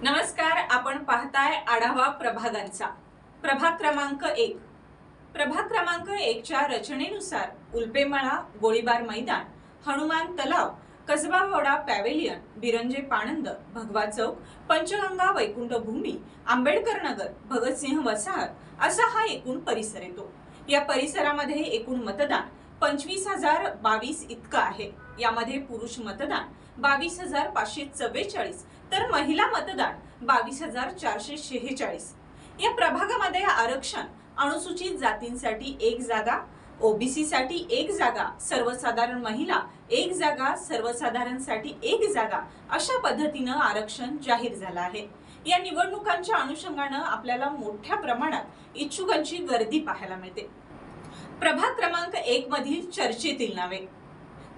नमस्कार, आपण पाहताय आढावा प्रभागांचा। प्रभाग क्रमांक 1। प्रभाग क्रमांक 1 च्या रचनेनुसार उल्पेमळा, गोळीबार मैदान, हनुमान तलाव, कसबावाडा पॅव्हेलियन, बिरंजे पाणंद, भगवा चौक, पंचगंगा वैकुंठ भूमी, आंबेडकर नगर, भगतसिंह वसाहत असा हा एकूण परिसर येतो। या परिसरामध्ये एकूण मतदान 25,022 इतका आहे। यामध्ये पुरुष मतदान 22,544 तर महिला मतदान 22,446। या प्रभागामध्ये आरक्षण अनुसूचित जातींसाठी 1 जागा, ओबीसी साठी 1 जागा, सर्वसाधारण महिला 1 जागा, सर्वसाधारणसाठी 1 जागा अशा पद्धतीने आरक्षण जाहीर झालं आहे। या निवडणुकांच्या अनुषंगाने आपल्याला मोठ्या प्रमाणात इच्छुकांची गर्दी पाहायला मिळते। प्रभाग क्रमांक 1 मधील चर्चेतील नावे,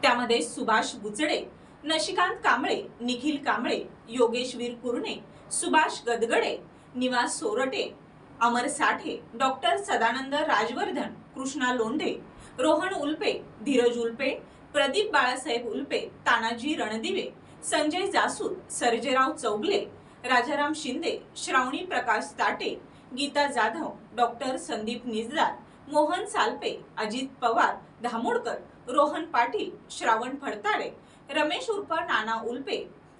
त्यामध्ये सुभाष बुचडे, नशिकांत कांबळे, निखिल कांबळे, योगेशवीर कुरणे, सुभाष गदगडे, निवास सोरटे, अमर साठे, डॉक्टर सदानंद राजवर्धन, कृष्णा लोंढे, रोहन उल्पे, धीरज उल्पे, प्रदीप बाळासाहेब उल्पे, तानाजी रणदिवे, संजय जासूद, सर्जेराव चौगले, राजाराम शिंदे, श्रावणी प्रकाश ताटे, गीता जाधव, डॉक्टर संदीप निजदार, मोहन सालपे, अजित पवार, धामोडकर, रोहन पाटील, श्रावण फडताळे, रमेश उर्फ नाना उल्पे,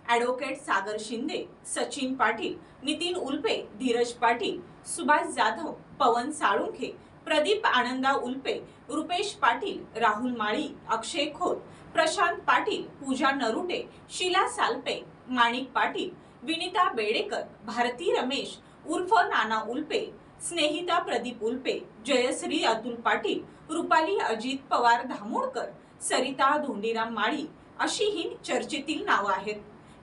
ॲडव्होकेट सागर शिंदे, सचिन पाटील, नितीन उल्पे, धीरज पाटील, सुभाष जाधव, पवन साळुंखे, प्रदीप आनंदा उल्पे, रुपेश पाटील, राहुल माळी, अक्षय खोत, प्रशांत पाटील, पूजा नरुटे, शीला सालपे, माणिक पाटील, विनिता बेडेकर, भारती रमेश उर्फ नाना उल्पे, स्नेहिता प्रदीप उल्पे, जयश्री अतुल पाटील, रुपाली अजित पवार धामोडकर, सरिता धोंडीराम माळी अशी ही चर्चेतील नावं आहेत।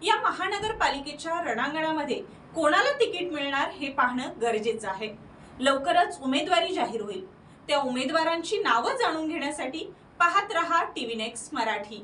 या महानगरपालिकेच्या रणांगणामध्ये कोणाला तिकीट मिळणार हे पाहणं गरजेचं आहे। लवकरच उमेदवारी जाहीर होईल। त्या उमेदवारांची नावं जाणून घेण्यासाठी पाहत रहा टीव्ही नेक्स्ट मराठी।